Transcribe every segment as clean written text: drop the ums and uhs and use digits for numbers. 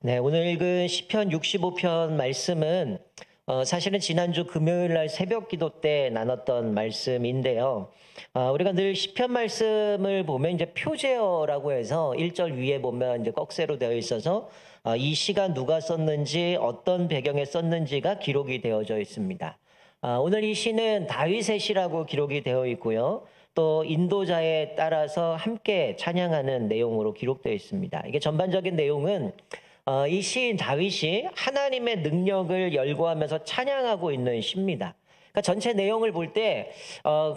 네, 오늘 읽은 시편 65편 말씀은 사실은 지난주 금요일 날 새벽 기도 때 나눴던 말씀인데요. 우리가 늘 시편 말씀을 보면 이제 표제어라고 해서 1절 위에 보면 이제 꺽쇠로 되어 있어서 이 시간 누가 썼는지 어떤 배경에 썼는지가 기록이 되어져 있습니다. 오늘 이 시는 다윗의 시라고 기록이 되어 있고요. 또 인도자에 따라서 함께 찬양하는 내용으로 기록되어 있습니다. 이게 전반적인 내용은 이 시인 다윗이 하나님의 능력을 열거하면서 찬양하고 있는 시입니다. 그러니까 전체 내용을 볼 때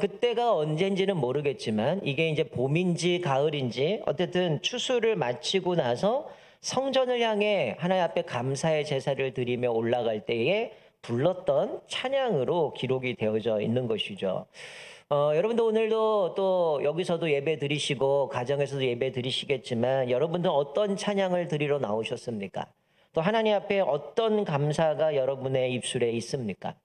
그때가 언젠지는 모르겠지만 이게 이제 봄인지 가을인지 어쨌든 추수를 마치고 나서 성전을 향해 하나님 앞에 감사의 제사를 드리며 올라갈 때에 불렀던 찬양으로 기록이 되어져 있는 것이죠. 여러분도 오늘도 또 여기서도 예배 드리시고 가정에서도 예배 드리시겠지만 여러분들 어떤 찬양을 드리러 나오셨습니까? 또 하나님 앞에 어떤 감사가 여러분의 입술에 있습니까?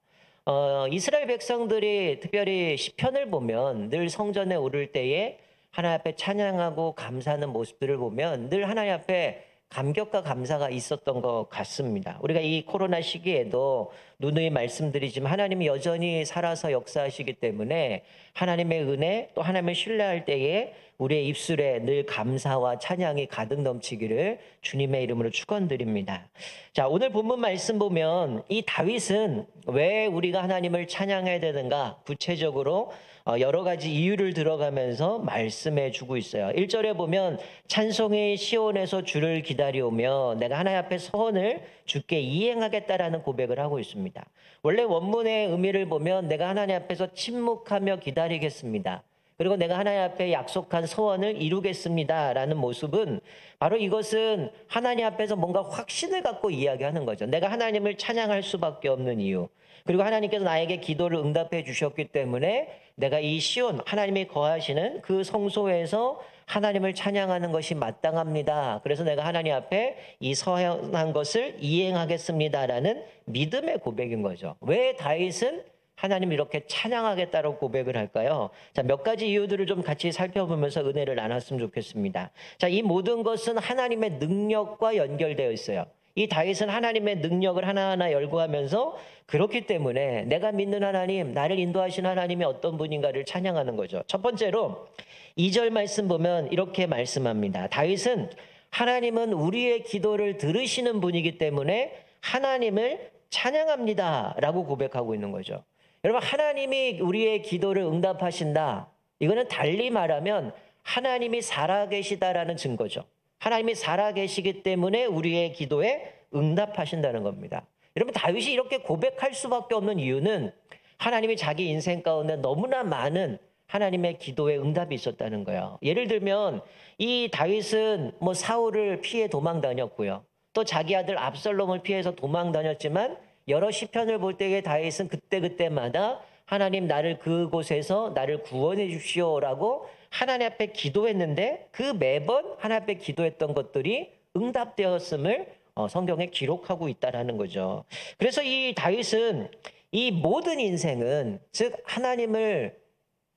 이스라엘 백성들이 특별히 시편을 보면 늘 성전에 오를 때에 하나님 앞에 찬양하고 감사하는 모습들을 보면 늘 하나님 앞에 감격과 감사가 있었던 것 같습니다. 우리가 이 코로나 시기에도 누누이 말씀드리지만 하나님이 여전히 살아서 역사하시기 때문에 하나님의 은혜 또 하나님을 신뢰할 때에 우리의 입술에 늘 감사와 찬양이 가득 넘치기를 주님의 이름으로 축원드립니다. 자, 오늘 본문 말씀 보면 이 다윗은 왜 우리가 하나님을 찬양해야 되는가 구체적으로 여러 가지 이유를 들어가면서 말씀해 주고 있어요. 1절에 보면 찬송이 시온에서 주를 기다려오며 내가 하나님 앞에 서원을 주께 이행하겠다라는 고백을 하고 있습니다. 원래 원문의 의미를 보면 내가 하나님 앞에서 침묵하며 기다리겠습니다. 그리고 내가 하나님 앞에 약속한 소원을 이루겠습니다라는 모습은 바로 이것은 하나님 앞에서 뭔가 확신을 갖고 이야기하는 거죠. 내가 하나님을 찬양할 수밖에 없는 이유. 그리고 하나님께서 나에게 기도를 응답해 주셨기 때문에 내가 이 시온 하나님이 거하시는 그 성소에서 하나님을 찬양하는 것이 마땅합니다. 그래서 내가 하나님 앞에 이 서행한 것을 이행하겠습니다라는 믿음의 고백인 거죠. 왜 다윗은 하나님 이렇게 찬양하겠다고 고백을 할까요? 자, 몇 가지 이유들을 좀 같이 살펴보면서 은혜를 나눴으면 좋겠습니다. 자, 이 모든 것은 하나님의 능력과 연결되어 있어요. 이 다윗은 하나님의 능력을 하나하나 열거하면서 그렇기 때문에 내가 믿는 하나님, 나를 인도하신 하나님이 어떤 분인가를 찬양하는 거죠. 첫 번째로 2절 말씀 보면 이렇게 말씀합니다. 다윗은 하나님은 우리의 기도를 들으시는 분이기 때문에 하나님을 찬양합니다 라고 고백하고 있는 거죠. 여러분, 하나님이 우리의 기도를 응답하신다. 이거는 달리 말하면 하나님이 살아계시다라는 증거죠. 하나님이 살아계시기 때문에 우리의 기도에 응답하신다는 겁니다. 여러분, 다윗이 이렇게 고백할 수밖에 없는 이유는 하나님이 자기 인생 가운데 너무나 많은 하나님의 기도에 응답이 있었다는 거예요. 예를 들면 이 다윗은 뭐 사울을 피해 도망 다녔고요. 또 자기 아들 압살롬을 피해서 도망 다녔지만 여러 시편을 볼 때의 다윗은 그때그때마다 하나님 나를 그곳에서 나를 구원해 주시오라고 하나님 앞에 기도했는데 그 매번 하나님 앞에 기도했던 것들이 응답되었음을 성경에 기록하고 있다는 거죠. 그래서 이 다윗은 이 모든 인생은 즉 하나님을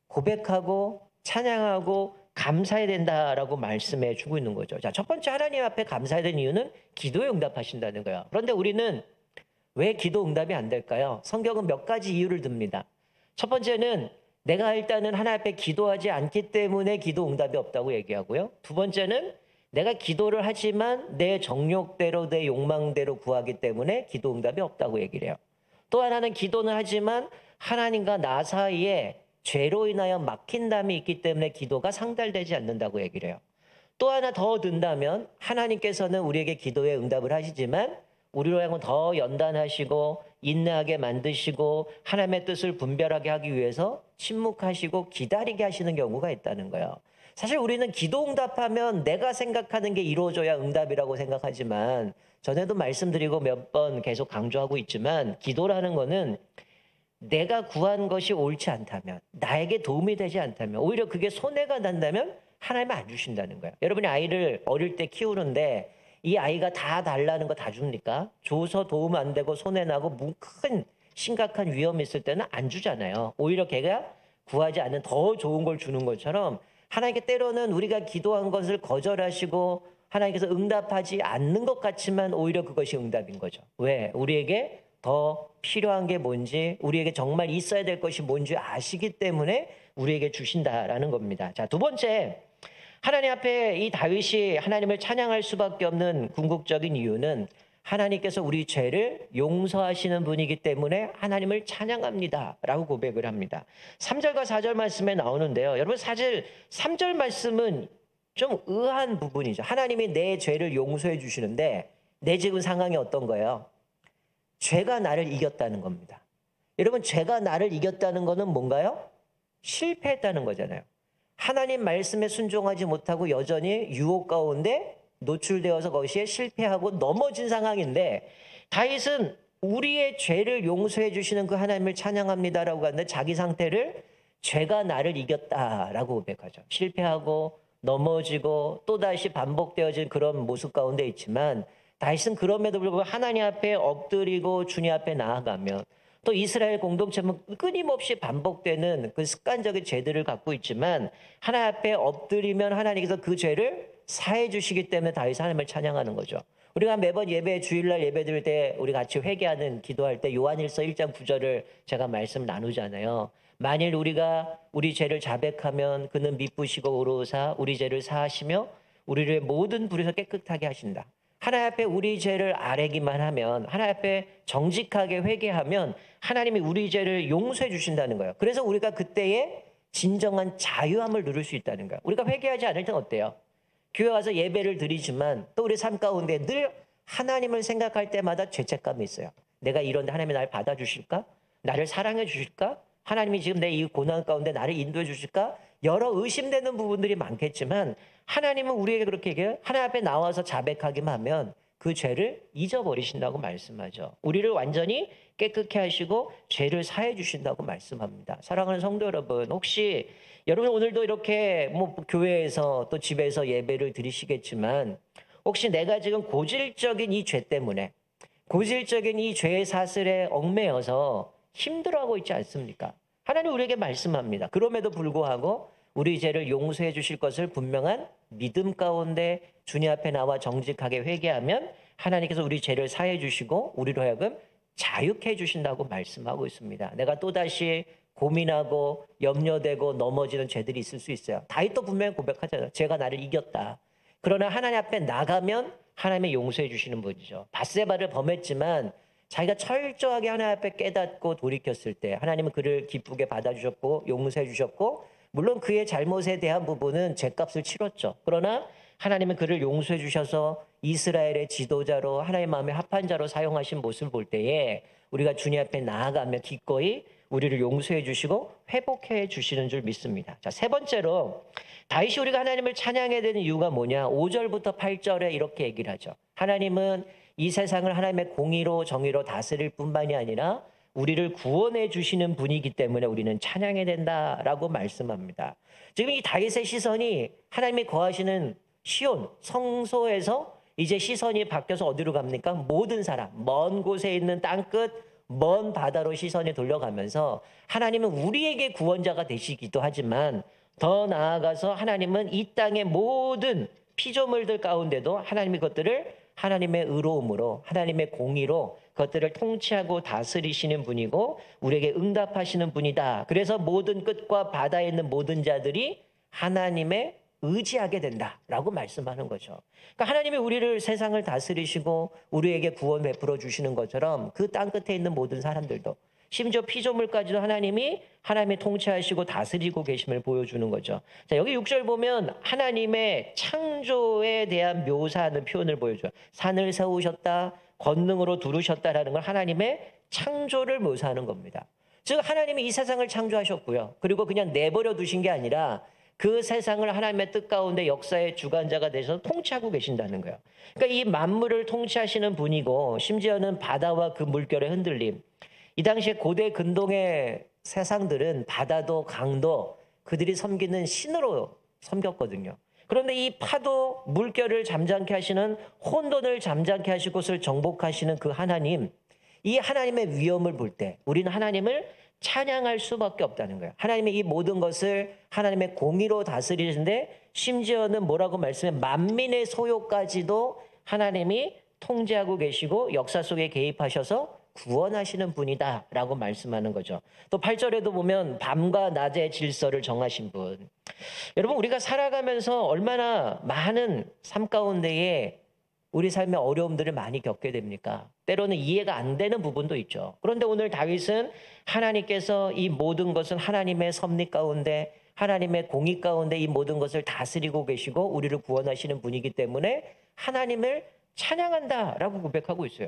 고백하고 찬양하고 감사해야 된다라고 말씀해 주고 있는 거죠. 자, 첫 번째 하나님 앞에 감사해야 되는 이유는 기도에 응답하신다는 거예요. 그런데 우리는 왜 기도 응답이 안 될까요? 성경은 몇 가지 이유를 듭니다. 첫 번째는 내가 일단은 하나님 앞에 기도하지 않기 때문에 기도 응답이 없다고 얘기하고요. 두 번째는 내가 기도를 하지만 내 정욕대로 내 욕망대로 구하기 때문에 기도 응답이 없다고 얘기를 해요. 또 하나는 기도는 하지만 하나님과 나 사이에 죄로 인하여 막힌담이 있기 때문에 기도가 상달되지 않는다고 얘기를 해요. 또 하나 더 든다면 하나님께서는 우리에게 기도에 응답을 하시지만 우리로 하여금 더 연단하시고 인내하게 만드시고 하나님의 뜻을 분별하게 하기 위해서 침묵하시고 기다리게 하시는 경우가 있다는 거예요. 사실 우리는 기도 응답하면 내가 생각하는 게 이루어져야 응답이라고 생각하지만 전에도 말씀드리고 몇 번 계속 강조하고 있지만 기도라는 거는 내가 구한 것이 옳지 않다면 나에게 도움이 되지 않다면 오히려 그게 손해가 난다면 하나님은 안 주신다는 거예요. 여러분이 아이를 어릴 때 키우는데 이 아이가 다 달라는 거 다 줍니까? 줘서 도움 안 되고 손해나고 큰 심각한 위험이 있을 때는 안 주잖아요. 오히려 걔가 구하지 않는 더 좋은 걸 주는 것처럼 하나님께 때로는 우리가 기도한 것을 거절하시고 하나님께서 응답하지 않는 것 같지만 오히려 그것이 응답인 거죠. 왜? 우리에게 더 필요한 게 뭔지, 우리에게 정말 있어야 될 것이 뭔지 아시기 때문에 우리에게 주신다라는 겁니다. 자, 두 번째, 하나님 앞에 이 다윗이 하나님을 찬양할 수밖에 없는 궁극적인 이유는 하나님께서 우리 죄를 용서하시는 분이기 때문에 하나님을 찬양합니다라고 고백을 합니다. 3절과 4절 말씀에 나오는데요. 여러분, 사실 3절 말씀은 좀 의아한 부분이죠. 하나님이 내 죄를 용서해 주시는데 내 지금 상황이 어떤 거예요? 죄가 나를 이겼다는 겁니다. 여러분, 죄가 나를 이겼다는 거는 뭔가요? 실패했다는 거잖아요. 하나님 말씀에 순종하지 못하고 여전히 유혹 가운데 노출되어서 거기에 실패하고 넘어진 상황인데, 다윗은 우리의 죄를 용서해 주시는 그 하나님을 찬양합니다라고 하는데 자기 상태를 죄가 나를 이겼다라고 고백하죠. 실패하고 넘어지고 또다시 반복되어진 그런 모습 가운데 있지만, 다윗은 그럼에도 불구하고 하나님 앞에 엎드리고 주님 앞에 나아가면, 또 이스라엘 공동체는 끊임없이 반복되는 그 습관적인 죄들을 갖고 있지만 하나님 앞에 엎드리면 하나님께서 그 죄를 사해 주시기 때문에 다윗은 하나님을 찬양하는 거죠. 우리가 매번 예배, 주일날 예배 드릴 때 우리 같이 회개하는 기도할 때 요한일서 1장 9절을 제가 말씀 나누잖아요. 만일 우리가 우리 죄를 자백하면 그는 미쁘시고 의로우사 우리 죄를 사하시며 우리를 모든 불에서 깨끗하게 하신다. 하나님 앞에 우리 죄를 아뢰기만 하면, 하나님 앞에 정직하게 회개하면 하나님이 우리 죄를 용서해 주신다는 거예요. 그래서 우리가 그때에 진정한 자유함을 누릴 수 있다는 거예요. 우리가 회개하지 않을 땐 어때요? 교회 와서 예배를 드리지만 또 우리 삶 가운데 늘 하나님을 생각할 때마다 죄책감이 있어요. 내가 이런데 하나님이 나를 받아주실까? 나를 사랑해 주실까? 하나님이 지금 내 이 고난 가운데 나를 인도해 주실까? 여러 의심되는 부분들이 많겠지만 하나님은 우리에게 그렇게 얘기해요. 하나님 앞에 나와서 자백하기만 하면 그 죄를 잊어버리신다고 말씀하죠. 우리를 완전히 깨끗게 하시고 죄를 사해 주신다고 말씀합니다. 사랑하는 성도 여러분, 혹시 여러분 오늘도 이렇게 교회에서 또 집에서 예배를 드리시겠지만 혹시 내가 지금 고질적인 이 죄 때문에, 고질적인 이 죄의 사슬에 얽매여서 힘들어하고 있지 않습니까? 하나님 우리에게 말씀합니다. 그럼에도 불구하고 우리 죄를 용서해 주실 것을 분명한 믿음 가운데 주님 앞에 나와 정직하게 회개하면 하나님께서 우리 죄를 사해 주시고 우리로 하여금 자유케 해 주신다고 말씀하고 있습니다. 내가 또다시 고민하고 염려되고 넘어지는 죄들이 있을 수 있어요. 다윗도 분명히 고백하잖아요. 죄가 나를 이겼다. 그러나 하나님 앞에 나가면 하나님의 용서해 주시는 분이죠. 밧세바를 범했지만 자기가 철저하게 하나님 앞에 깨닫고 돌이켰을 때 하나님은 그를 기쁘게 받아주셨고 용서해 주셨고, 물론 그의 잘못에 대한 부분은 죄값을 치렀죠. 그러나 하나님은 그를 용서해 주셔서 이스라엘의 지도자로 하나님 마음에 합한 자로 사용하신 모습을 볼 때에 우리가 주님 앞에 나아가며 기꺼이 우리를 용서해 주시고 회복해 주시는 줄 믿습니다. 자, 세 번째로 다윗이 우리가 하나님을 찬양해야 되는 이유가 뭐냐? 5절부터 8절에 이렇게 얘기를 하죠. 하나님은 이 세상을 하나님의 공의로 정의로 다스릴 뿐만이 아니라 우리를 구원해 주시는 분이기 때문에 우리는 찬양해야 된다라고 말씀합니다. 지금 이 다윗의 시선이 하나님이 거하시는 시온 성소에서 이제 시선이 바뀌어서 어디로 갑니까? 모든 사람, 먼 곳에 있는 땅끝, 먼 바다로 시선이 돌려가면서 하나님은 우리에게 구원자가 되시기도 하지만 더 나아가서 하나님은 이 땅의 모든 피조물들 가운데도 하나님이 그것들을 하나님의 의로움으로, 하나님의 공의로 그것들을 통치하고 다스리시는 분이고 우리에게 응답하시는 분이다. 그래서 모든 끝과 바다에 있는 모든 자들이 하나님의 의지하게 된다라고 말씀하는 거죠. 그러니까 하나님이 우리를 세상을 다스리시고 우리에게 구원 베풀어 주시는 것처럼 그 땅끝에 있는 모든 사람들도, 심지어 피조물까지도 하나님이 통치하시고 다스리고 계심을 보여주는 거죠. 자, 여기 6절 보면 하나님의 창조에 대한 묘사하는 표현을 보여줘요. 산을 세우셨다, 권능으로 두르셨다라는 건 하나님의 창조를 묘사하는 겁니다. 즉 하나님이 이 세상을 창조하셨고요. 그리고 그냥 내버려 두신 게 아니라 그 세상을 하나님의 뜻 가운데 역사의 주관자가 되셔서 통치하고 계신다는 거예요. 그러니까 이 만물을 통치하시는 분이고, 심지어는 바다와 그 물결의 흔들림, 이 당시에 고대 근동의 세상들은 바다도 강도 그들이 섬기는 신으로 섬겼거든요. 그런데 이 파도, 물결을 잠잠케 하시는, 혼돈을 잠잠케 하시고 곳을 정복하시는 그 하나님, 이 하나님의 위엄을 볼 때 우리는 하나님을 찬양할 수밖에 없다는 거예요. 하나님의 이 모든 것을 하나님의 공의로 다스리시는데 심지어는 뭐라고 말씀해? 만민의 소요까지도 하나님이 통제하고 계시고 역사 속에 개입하셔서 구원하시는 분이다라고 말씀하는 거죠. 또 8절에도 보면 밤과 낮의 질서를 정하신 분. 여러분, 우리가 살아가면서 얼마나 많은 삶 가운데에 우리 삶의 어려움들을 많이 겪게 됩니까? 때로는 이해가 안 되는 부분도 있죠. 그런데 오늘 다윗은 하나님께서 이 모든 것은 하나님의 섭리 가운데, 하나님의 공의 가운데 이 모든 것을 다스리고 계시고 우리를 구원하시는 분이기 때문에 하나님을 찬양한다라고 고백하고 있어요.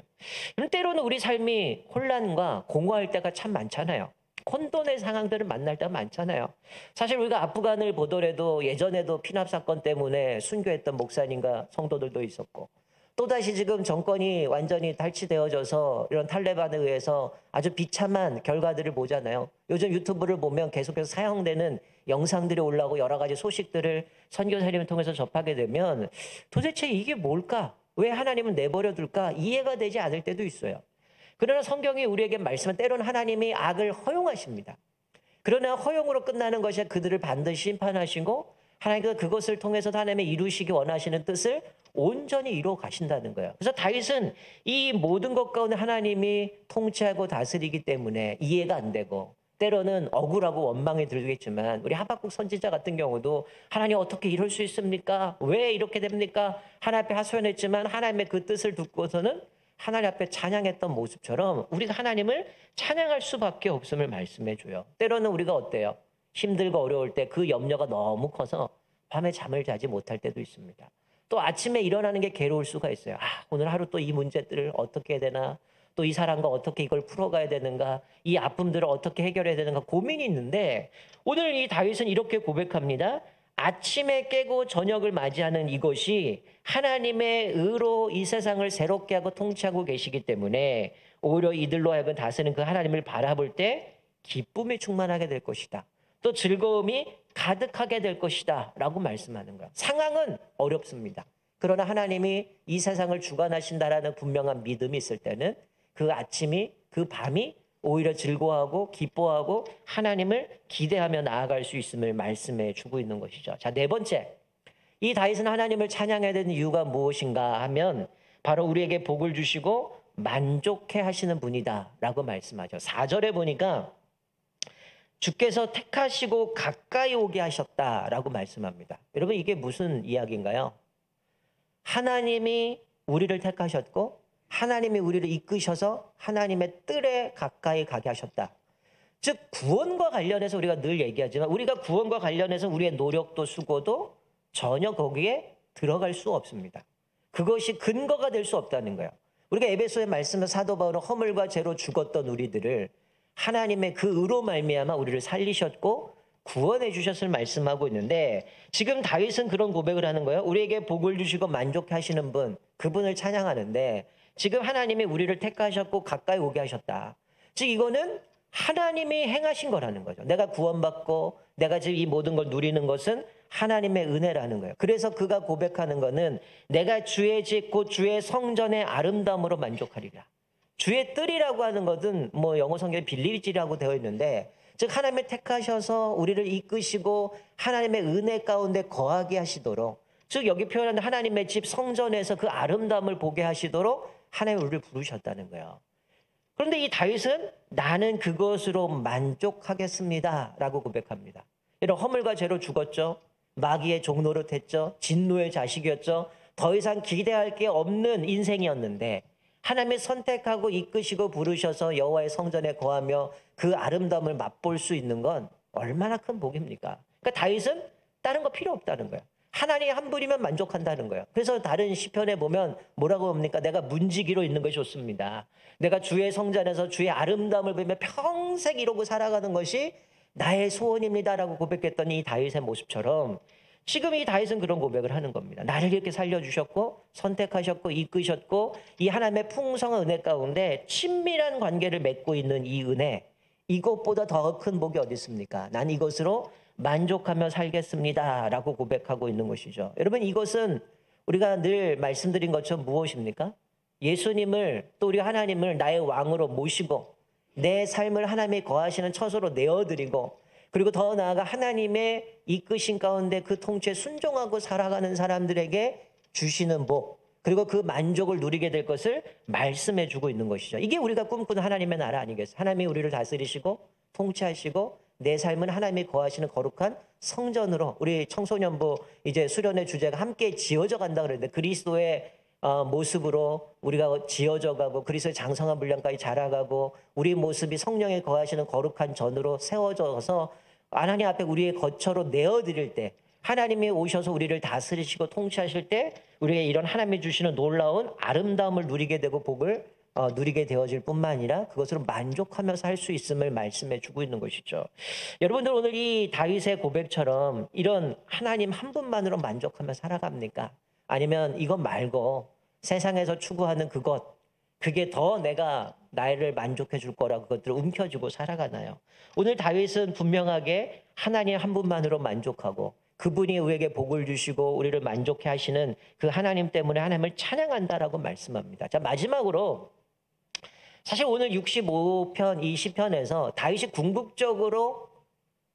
그럼 때로는 우리 삶이 혼란과 공허할 때가 참 많잖아요. 혼돈의 상황들을 만날 때가 많잖아요. 사실 우리가 아프간을 보더라도 예전에도 피납 사건 때문에 순교했던 목사님과 성도들도 있었고, 또다시 지금 정권이 완전히 탈취되어져서 이런 탈레반에 의해서 아주 비참한 결과들을 보잖아요. 요즘 유튜브를 보면 계속해서 사용되는 영상들이 올라오고 여러 가지 소식들을 선교사님을 통해서 접하게 되면 도대체 이게 뭘까? 왜 하나님은 내버려 둘까? 이해가 되지 않을 때도 있어요. 그러나 성경이 우리에게 말씀은 때로는 하나님이 악을 허용하십니다. 그러나 허용으로 끝나는 것이 그들을 반드시 심판하시고 하나님께서 그것을 통해서 하나님의 이루시기 원하시는 뜻을 온전히 이루어 가신다는 거예요. 그래서 다윗은 이 모든 것 가운데 하나님이 통치하고 다스리기 때문에 이해가 안 되고 때로는 억울하고 원망이 들겠지만 우리 하박국 선지자 같은 경우도 하나님 어떻게 이럴 수 있습니까? 왜 이렇게 됩니까? 하나님 앞에 하소연했지만 하나님의 그 뜻을 듣고서는 하나님 앞에 찬양했던 모습처럼 우리가 하나님을 찬양할 수밖에 없음을 말씀해 줘요. 때로는 우리가 어때요? 힘들고 어려울 때 그 염려가 너무 커서 밤에 잠을 자지 못할 때도 있습니다. 또 아침에 일어나는 게 괴로울 수가 있어요. 오늘 하루 또 이 문제들을 어떻게 해야 되나? 또 이 사람과 어떻게 이걸 풀어가야 되는가? 이 아픔들을 어떻게 해결해야 되는가? 고민이 있는데 오늘 이 다윗은 이렇게 고백합니다. 아침에 깨고 저녁을 맞이하는 이것이 하나님의 의로 이 세상을 새롭게 하고 통치하고 계시기 때문에 오히려 이들로 하여금 다스리는 그 하나님을 바라볼 때 기쁨이 충만하게 될 것이다. 또 즐거움이 가득하게 될 것이다 라고 말씀하는 거야. 상황은 어렵습니다. 그러나 하나님이 이 세상을 주관하신다라는 분명한 믿음이 있을 때는 그 아침이 그 밤이 오히려 즐거워하고 기뻐하고 하나님을 기대하며 나아갈 수 있음을 말씀해 주고 있는 것이죠. 자, 네 번째, 이 다윗은 하나님을 찬양해야 되는 이유가 무엇인가 하면 바로 우리에게 복을 주시고 만족해 하시는 분이다 라고 말씀하죠. 4절에 보니까 주께서 택하시고 가까이 오게 하셨다라고 말씀합니다. 여러분, 이게 무슨 이야기인가요? 하나님이 우리를 택하셨고 하나님이 우리를 이끄셔서 하나님의 뜰에 가까이 가게 하셨다. 즉 구원과 관련해서 우리가 늘 얘기하지만 우리가 구원과 관련해서 우리의 노력도 수고도 전혀 거기에 들어갈 수 없습니다. 그것이 근거가 될 수 없다는 거예요. 우리가 에베소의 말씀에 사도 바울은 허물과 죄로 죽었던 우리들을 하나님의 그 의로 말미암아 우리를 살리셨고 구원해 주셨을 말씀하고 있는데 지금 다윗은 그런 고백을 하는 거예요. 우리에게 복을 주시고 만족해 하시는 분, 그분을 찬양하는데 지금 하나님이 우리를 택하셨고 가까이 오게 하셨다. 즉 이거는 하나님이 행하신 거라는 거죠. 내가 구원받고 내가 지금 이 모든 걸 누리는 것은 하나님의 은혜라는 거예요. 그래서 그가 고백하는 거는 내가 주의 집 곧 주의 성전의 아름다움으로 만족하리라. 주의 뜰이라고 하는 것은 뭐 영어 성경에 빌리지라고 되어 있는데 즉 하나님의 택하셔서 우리를 이끄시고 하나님의 은혜 가운데 거하게 하시도록 즉 여기 표현하는 하나님의 집 성전에서 그 아름다움을 보게 하시도록 하나님이 우리를 부르셨다는 거예요. 그런데 이 다윗은 나는 그것으로 만족하겠습니다 라고 고백합니다. 이런 허물과 죄로 죽었죠. 마귀의 종노릇했죠. 진노의 자식이었죠. 더 이상 기대할 게 없는 인생이었는데 하나님이 선택하고 이끄시고 부르셔서 여호와의 성전에 거하며 그 아름다움을 맛볼 수 있는 건 얼마나 큰 복입니까? 그러니까 다윗은 다른 거 필요 없다는 거예요. 하나님 한 분이면 만족한다는 거예요. 그래서 다른 시편에 보면 뭐라고 합니까? 내가 문지기로 있는 것이 좋습니다. 내가 주의 성전에서 주의 아름다움을 보며 평생 이루고 살아가는 것이 나의 소원입니다라고 고백했던 이 다윗의 모습처럼 지금 이 다윗은 그런 고백을 하는 겁니다. 나를 이렇게 살려주셨고 선택하셨고 이끄셨고 이 하나님의 풍성한 은혜 가운데 친밀한 관계를 맺고 있는 이 은혜, 이것보다 더 큰 복이 어디 있습니까? 난 이것으로 만족하며 살겠습니다 라고 고백하고 있는 것이죠. 여러분, 이것은 우리가 늘 말씀드린 것처럼 무엇입니까? 예수님을 또 우리 하나님을 나의 왕으로 모시고 내 삶을 하나님이 거하시는 처소로 내어드리고 그리고 더 나아가 하나님의 이끄신 가운데 그 통치에 순종하고 살아가는 사람들에게 주시는 복, 그리고 그 만족을 누리게 될 것을 말씀해 주고 있는 것이죠. 이게 우리가 꿈꾸는 하나님의 나라 아니겠어요? 하나님이 우리를 다스리시고 통치하시고 내 삶은 하나님이 거하시는 거룩한 성전으로, 우리 청소년부 이제 수련의 주제가 함께 지어져 간다 그랬는데, 그리스도의 모습으로 우리가 지어져 가고 그리스도의 장성한 분량까지 자라가고 우리 모습이 성령에 거하시는 거룩한 전으로 세워져서 하나님 앞에 우리의 거처로 내어드릴 때, 하나님이 오셔서 우리를 다스리시고 통치하실 때 우리가 이런 하나님이 주시는 놀라운 아름다움을 누리게 되고 복을 누리게 되어질 뿐만 아니라 그것으로 만족하며 살 수 있음을 말씀해 주고 있는 것이죠. 여러분들 오늘 이 다윗의 고백처럼 이런 하나님 한 분만으로 만족하며 살아갑니까? 아니면 이것 말고 세상에서 추구하는 그게 더 내가 나를 만족해 줄 거라고 그것들을 움켜쥐고 살아가나요? 오늘 다윗은 분명하게 하나님 한 분만으로 만족하고 그분이 우리에게 복을 주시고 우리를 만족해 하시는 그 하나님 때문에 하나님을 찬양한다라고 말씀합니다. 자, 마지막으로 사실 오늘 65편, 20편에서 다윗이 궁극적으로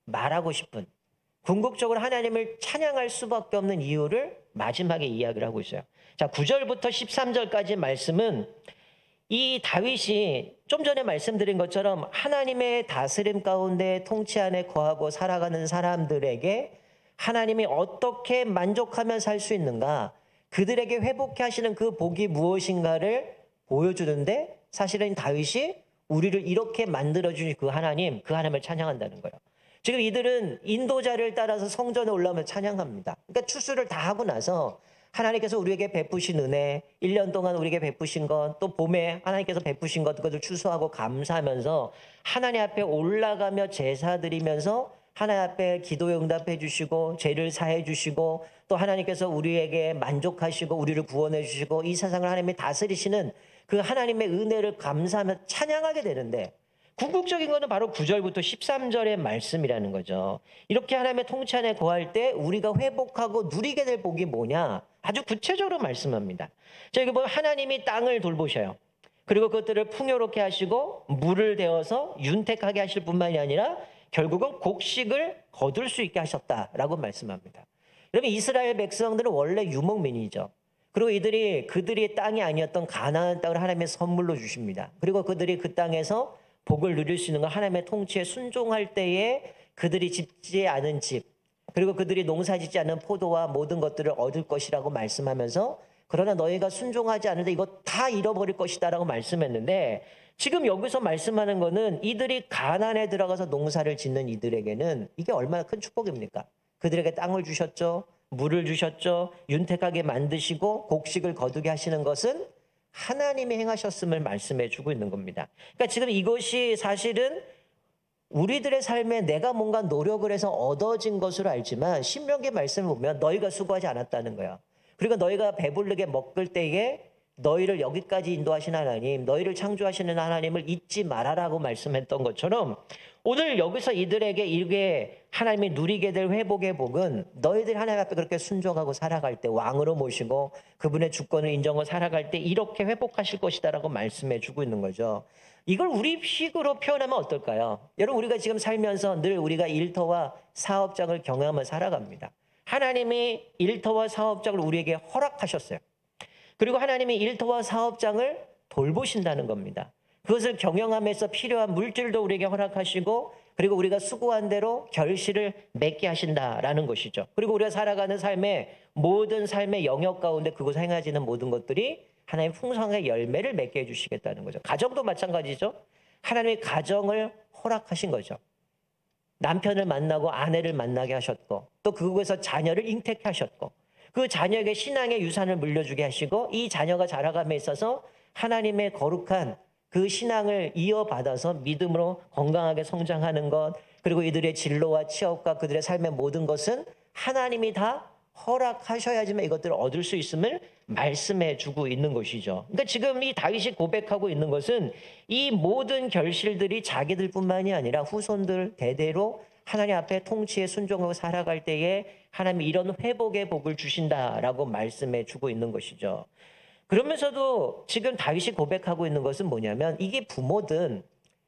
말하고 싶은, 궁극적으로 하나님을 찬양할 수밖에 없는 이유를 마지막에 이야기를 하고 있어요. 자, 9절부터 13절까지 말씀은 이 다윗이 좀 전에 말씀드린 것처럼 하나님의 다스림 가운데 통치 안에 거하고 살아가는 사람들에게 하나님이 어떻게 만족하며 살 수 있는가, 그들에게 회복해 하시는 그 복이 무엇인가를 보여주는데, 사실은 다윗이 우리를 이렇게 만들어주신 그 하나님을 찬양한다는 거예요. 지금 이들은 인도자를 따라서 성전에 올라오면 찬양합니다. 그러니까 추수를 다 하고 나서 하나님께서 우리에게 베푸신 은혜, 1년 동안 우리에게 베푸신 것, 또 봄에 하나님께서 베푸신 것, 그것을 추수하고 감사하면서 하나님 앞에 올라가며 제사 드리면서 하나님 앞에 기도에 응답해 주시고 죄를 사해 주시고 또 하나님께서 우리에게 만족하시고 우리를 구원해 주시고 이 세상을 하나님이 다스리시는 그 하나님의 은혜를 감사하며 찬양하게 되는데, 궁극적인 것은 바로 9절부터 13절의 말씀이라는 거죠. 이렇게 하나님의 통치 안에 거할 때 우리가 회복하고 누리게 될 복이 뭐냐, 아주 구체적으로 말씀합니다. 자, 여기 보면 하나님이 땅을 돌보셔요. 그리고 그것들을 풍요롭게 하시고 물을 대어서 윤택하게 하실 뿐만이 아니라 결국은 곡식을 거둘 수 있게 하셨다라고 말씀합니다. 여러분, 이스라엘 백성들은 원래 유목민이죠. 그리고 그들이 땅이 아니었던 가나안 땅을 하나님의 선물로 주십니다. 그리고 그들이 그 땅에서 복을 누릴 수 있는 건 하나님의 통치에 순종할 때에 그들이 짓지 않은 집, 그리고 그들이 농사짓지 않은 포도와 모든 것들을 얻을 것이라고 말씀하면서, 그러나 너희가 순종하지 않는데 이거 다 잃어버릴 것이다라고 말씀했는데, 지금 여기서 말씀하는 거는 이들이 가나안에 들어가서 농사를 짓는 이들에게는 이게 얼마나 큰 축복입니까? 그들에게 땅을 주셨죠. 물을 주셨죠. 윤택하게 만드시고 곡식을 거두게 하시는 것은 하나님이 행하셨음을 말씀해 주고 있는 겁니다. 그러니까 지금 이것이 사실은 우리들의 삶에 내가 뭔가 노력을 해서 얻어진 것으로 알지만 신명기 말씀을 보면 너희가 수고하지 않았다는 거야. 그리고 너희가 배부르게 먹을 때에 너희를 여기까지 인도하신 하나님, 너희를 창조하시는 하나님을 잊지 말아라고 말씀했던 것처럼 오늘 여기서 이들에게 이게 하나님이 누리게 될 회복의 복은 너희들 하나님 앞에 그렇게 순종하고 살아갈 때, 왕으로 모시고 그분의 주권을 인정하고 살아갈 때 이렇게 회복하실 것이다라고 말씀해 주고 있는 거죠. 이걸 우리식으로 표현하면 어떨까요? 여러분, 우리가 지금 살면서 늘 우리가 일터와 사업장을 경험하며 살아갑니다. 하나님이 일터와 사업장을 우리에게 허락하셨어요. 그리고 하나님이 일터와 사업장을 돌보신다는 겁니다. 그것을 경영하면서 필요한 물질도 우리에게 허락하시고, 그리고 우리가 수고한 대로 결실을 맺게 하신다라는 것이죠. 그리고 우리가 살아가는 모든 삶의 영역 가운데 그곳에 행해지는 모든 것들이 하나님 풍성하게 열매를 맺게 해주시겠다는 거죠. 가정도 마찬가지죠. 하나님의 가정을 허락하신 거죠. 남편을 만나고 아내를 만나게 하셨고, 또 그곳에서 자녀를 잉태케 하셨고, 그 자녀에게 신앙의 유산을 물려주게 하시고, 이 자녀가 자라감에 있어서 하나님의 거룩한 그 신앙을 이어받아서 믿음으로 건강하게 성장하는 것, 그리고 이들의 진로와 취업과 그들의 삶의 모든 것은 하나님이 다 허락하셔야지만 이것들을 얻을 수 있음을 말씀해 주고 있는 것이죠. 그러니까 지금 이 다윗이 고백하고 있는 것은 이 모든 결실들이 자기들뿐만이 아니라 후손들 대대로 하나님 앞에 통치에 순종하고 살아갈 때에 하나님이 이런 회복의 복을 주신다라고 말씀해 주고 있는 것이죠. 그러면서도 지금 다윗이 고백하고 있는 것은 뭐냐면, 이게 부모든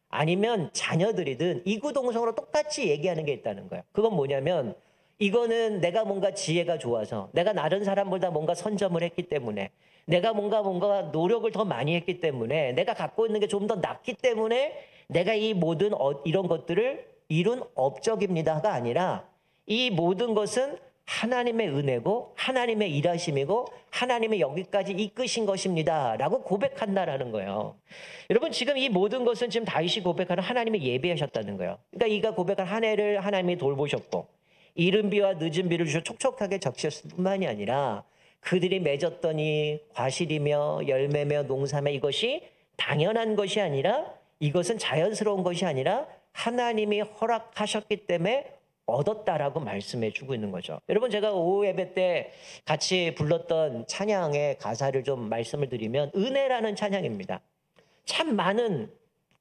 아니면 자녀들이든 이구동성으로 똑같이 얘기하는 게 있다는 거예요. 그건 뭐냐면, 이거는 내가 뭔가 지혜가 좋아서, 내가 다른 사람보다 뭔가 선점을 했기 때문에, 내가 뭔가 노력을 더 많이 했기 때문에, 내가 갖고 있는 게 좀 더 낫기 때문에 내가 이 모든 이런 것들을 이룬 업적입니다가 아니라, 이 모든 것은 하나님의 은혜고 하나님의 일하심이고 하나님의 여기까지 이끄신 것입니다라고 고백한다라는 거예요. 여러분, 지금 이 모든 것은 지금 다윗이 고백하는 하나님의 예배하셨다는 거예요. 그러니까 이가 고백한 한 해를 하나님이 돌보셨고, 이른 비와 늦은 비를 주셔 촉촉하게 적셨을 뿐만이 아니라 그들이 맺었더니 과실이며 열매며 농사며, 이것이 당연한 것이 아니라, 이것은 자연스러운 것이 아니라 하나님이 허락하셨기 때문에 얻었다라고 말씀해 주고 있는 거죠. 여러분, 제가 오후 예배 때 같이 불렀던 찬양의 가사를 좀 말씀을 드리면, 은혜라는 찬양입니다. 참 많은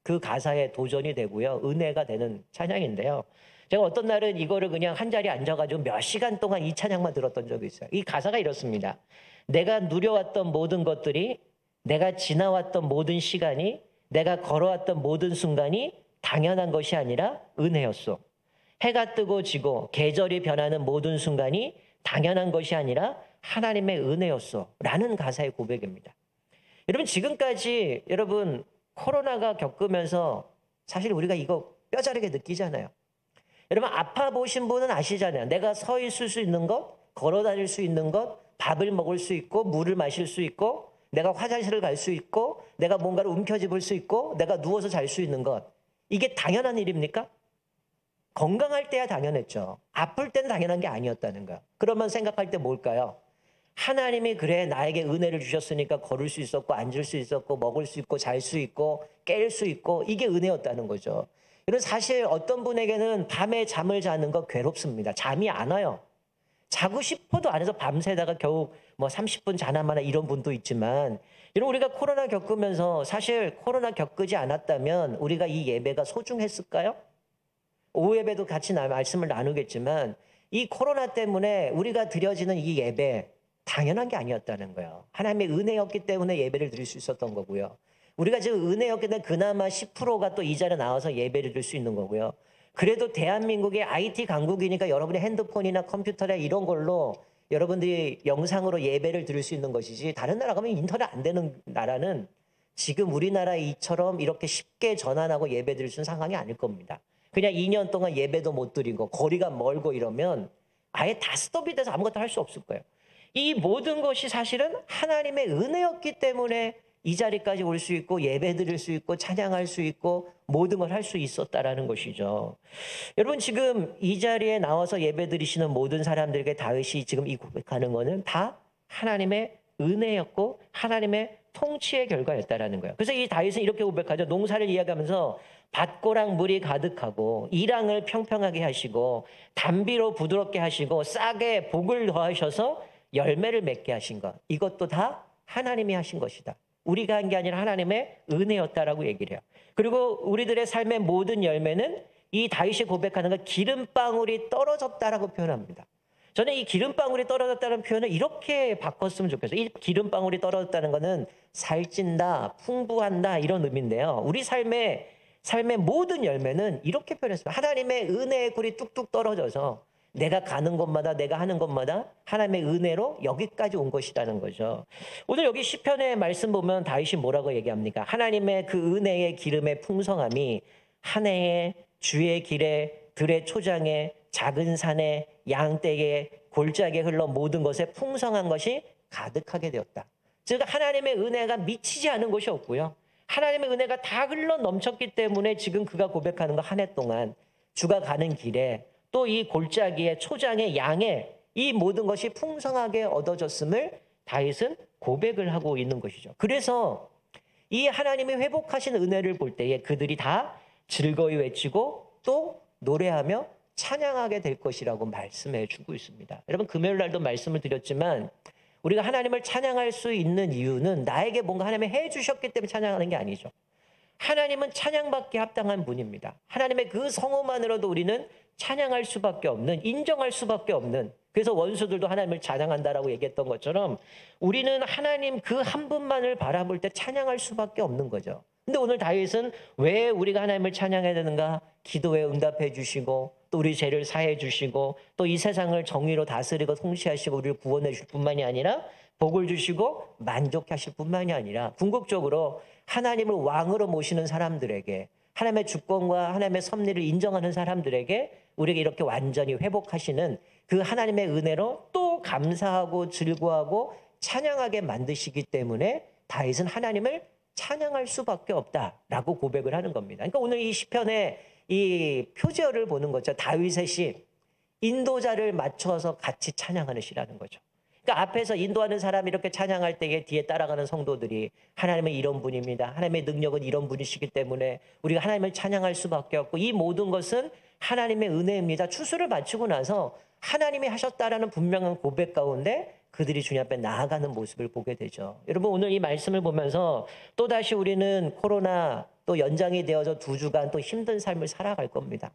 그 가사에 도전이 되고요, 은혜가 되는 찬양인데요. 제가 어떤 날은 이거를 그냥 한 자리에 앉아가지고 몇 시간 동안 이 찬양만 들었던 적이 있어요. 이 가사가 이렇습니다. 내가 누려왔던 모든 것들이, 내가 지나왔던 모든 시간이, 내가 걸어왔던 모든 순간이 당연한 것이 아니라 은혜였소. 해가 뜨고 지고 계절이 변하는 모든 순간이 당연한 것이 아니라 하나님의 은혜였소 라는 가사의 고백입니다. 여러분, 지금까지 여러분 코로나가 겪으면서 사실 우리가 이거 뼈저리게 느끼잖아요. 여러분, 아파 보신 분은 아시잖아요. 내가 서 있을 수 있는 것, 걸어 다닐 수 있는 것, 밥을 먹을 수 있고 물을 마실 수 있고, 내가 화장실을 갈 수 있고, 내가 뭔가를 움켜쥐을 수 있고, 내가 누워서 잘 수 있는 것, 이게 당연한 일입니까? 건강할 때야 당연했죠. 아플 때는 당연한 게 아니었다는 거야. 그러면 생각할 때 뭘까요? 하나님이 그래 나에게 은혜를 주셨으니까 걸을 수 있었고, 앉을 수 있었고, 먹을 수 있고, 잘 수 있고, 깰 수 있고, 이게 은혜였다는 거죠. 이런, 사실 어떤 분에게는 밤에 잠을 자는 거 괴롭습니다. 잠이 안 와요. 자고 싶어도 안 해서 밤새다가 겨우 뭐 30분 자나 마나 이런 분도 있지만, 이런, 우리가 코로나 겪으면서 사실 코로나 겪지 않았다면 우리가 이 예배가 소중했을까요? 오후 예배도 같이 말씀을 나누겠지만, 이 코로나 때문에 우리가 드려지는 이 예배 당연한 게 아니었다는 거예요. 하나님의 은혜였기 때문에 예배를 드릴 수 있었던 거고요. 우리가 지금 은혜였기 때문에 그나마 10%가 또 이 자리에 나와서 예배를 드릴 수 있는 거고요. 그래도 대한민국의 IT 강국이니까 여러분의 핸드폰이나 컴퓨터나 이런 걸로 여러분들이 영상으로 예배를 드릴 수 있는 것이지, 다른 나라 가면 인터넷 안 되는 나라는 지금 우리나라 이처럼 이렇게 쉽게 전환하고 예배 드릴 수 있는 상황이 아닐 겁니다. 그냥 2년 동안 예배도 못 드리고 거리가 멀고 이러면 아예 다 스톱이 돼서 아무것도 할 수 없을 거예요. 이 모든 것이 사실은 하나님의 은혜였기 때문에 이 자리까지 올 수 있고, 예배 드릴 수 있고, 찬양할 수 있고, 모든 걸 할 수 있었다라는 것이죠. 여러분, 지금 이 자리에 나와서 예배 드리시는 모든 사람들에게 다윗이 지금 이 고백하는 거는 다 하나님의 은혜였고 하나님의 통치의 결과였다라는 거예요. 그래서 이 다윗은 이렇게 고백하죠. 농사를 이야기하면서 밭고랑 물이 가득하고 이랑을 평평하게 하시고 담비로 부드럽게 하시고 싹에 복을 더하셔서 열매를 맺게 하신 것, 이것도 다 하나님이 하신 것이다. 우리가 한 게 아니라 하나님의 은혜였다라고 얘기를 해요. 그리고 우리들의 삶의 모든 열매는 이 다윗이 고백하는 것, 기름방울이 떨어졌다라고 표현합니다. 저는 이 기름방울이 떨어졌다는 표현을 이렇게 바꿨으면 좋겠어요. 이 기름방울이 떨어졌다는 것은 살찐다, 풍부한다, 이런 의미인데요. 우리 삶의 모든 열매는 이렇게 표현했습니다. 하나님의 은혜의 굴이 뚝뚝 떨어져서 내가 가는 곳마다, 내가 하는 것마다 하나님의 은혜로 여기까지 온 것이라는 거죠. 오늘 여기 시편의 말씀 보면 다윗이 뭐라고 얘기합니까? 하나님의 그 은혜의 기름의 풍성함이 한 해에 주의 길에 들의 초장에 작은 산에 양떼에 골짜기에 흘러 모든 것에 풍성한 것이 가득하게 되었다. 즉 하나님의 은혜가 미치지 않은 것이 없고요. 하나님의 은혜가 다 흘러 넘쳤기 때문에 지금 그가 고백하는 거, 한 해 동안 주가 가는 길에 또 이 골짜기에 초장에 양에 이 모든 것이 풍성하게 얻어졌음을 다윗은 고백을 하고 있는 것이죠. 그래서 이 하나님의 회복하신 은혜를 볼 때에 그들이 다 즐거이 외치고 또 노래하며 찬양하게 될 것이라고 말씀해 주고 있습니다. 여러분, 금요일 날도 말씀을 드렸지만 우리가 하나님을 찬양할 수 있는 이유는 나에게 뭔가 하나님이 해 주셨기 때문에 찬양하는 게 아니죠. 하나님은 찬양받기에 합당한 분입니다. 하나님의 그 성호만으로도 우리는 찬양할 수밖에 없는, 인정할 수밖에 없는, 그래서 원수들도 하나님을 찬양한다라고 얘기했던 것처럼 우리는 하나님 그 한 분만을 바라볼 때 찬양할 수밖에 없는 거죠. 근데 오늘 다윗은 왜 우리가 하나님을 찬양해야 되는가? 기도에 응답해 주시고 또 우리 죄를 사해 주시고 또 이 세상을 정의로 다스리고 통치하시고 우리를 구원해 주실 뿐만이 아니라 복을 주시고 만족해 하실 뿐만이 아니라 궁극적으로 하나님을 왕으로 모시는 사람들에게 하나님의 주권과 하나님의 섭리를 인정하는 사람들에게 우리에게 이렇게 완전히 회복하시는 그 하나님의 은혜로 또 감사하고 즐거워하고 찬양하게 만드시기 때문에 다윗은 하나님을 찬양할 수밖에 없다라고 고백을 하는 겁니다. 그러니까 오늘 이 시편의 이 표제어를 보는 거죠. 다윗의 시, 인도자를 맞춰서 같이 찬양하는 시라는 거죠. 그러니까 앞에서 인도하는 사람이 이렇게 찬양할 때에 뒤에 따라가는 성도들이 하나님은 이런 분입니다. 하나님의 능력은 이런 분이시기 때문에 우리가 하나님을 찬양할 수밖에 없고 이 모든 것은 하나님의 은혜입니다. 추수를 마치고 나서 하나님이 하셨다라는 분명한 고백 가운데 그들이 주님 앞에 나아가는 모습을 보게 되죠. 여러분 오늘 이 말씀을 보면서 또다시 우리는 코로나 또 연장이 되어서 2주간 또 힘든 삶을 살아갈 겁니다.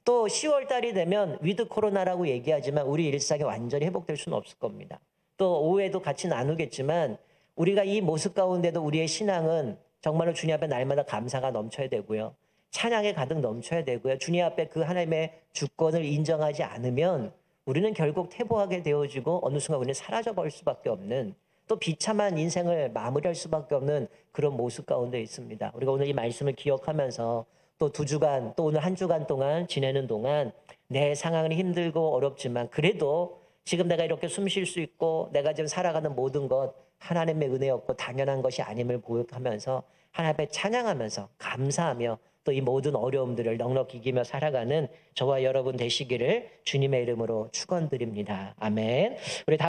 또 10월 달이 되면 위드 코로나라고 얘기하지만 우리 일상이 완전히 회복될 수는 없을 겁니다. 또 오후에도 같이 나누겠지만 우리가 이 모습 가운데도 우리의 신앙은 정말로 주님 앞에 날마다 감사가 넘쳐야 되고요. 찬양에 가득 넘쳐야 되고요. 주님 앞에 그 하나님의 주권을 인정하지 않으면 우리는 결국 퇴보하게 되어지고 어느 순간 우리는 사라져버릴 수밖에 없는 또 비참한 인생을 마무리할 수밖에 없는 그런 모습 가운데 있습니다. 우리가 오늘 이 말씀을 기억하면서 또 2주간 또 오늘 1주간 동안 지내는 동안 내 상황은 힘들고 어렵지만 그래도 지금 내가 이렇게 숨 쉴 수 있고 내가 지금 살아가는 모든 것 하나님의 은혜였고 당연한 것이 아님을 고백하면서 하나님 앞에 찬양하면서 감사하며 또 이 모든 어려움들을 넉넉히 이기며 살아가는 저와 여러분 되시기를 주님의 이름으로 축원드립니다. 아멘. 우리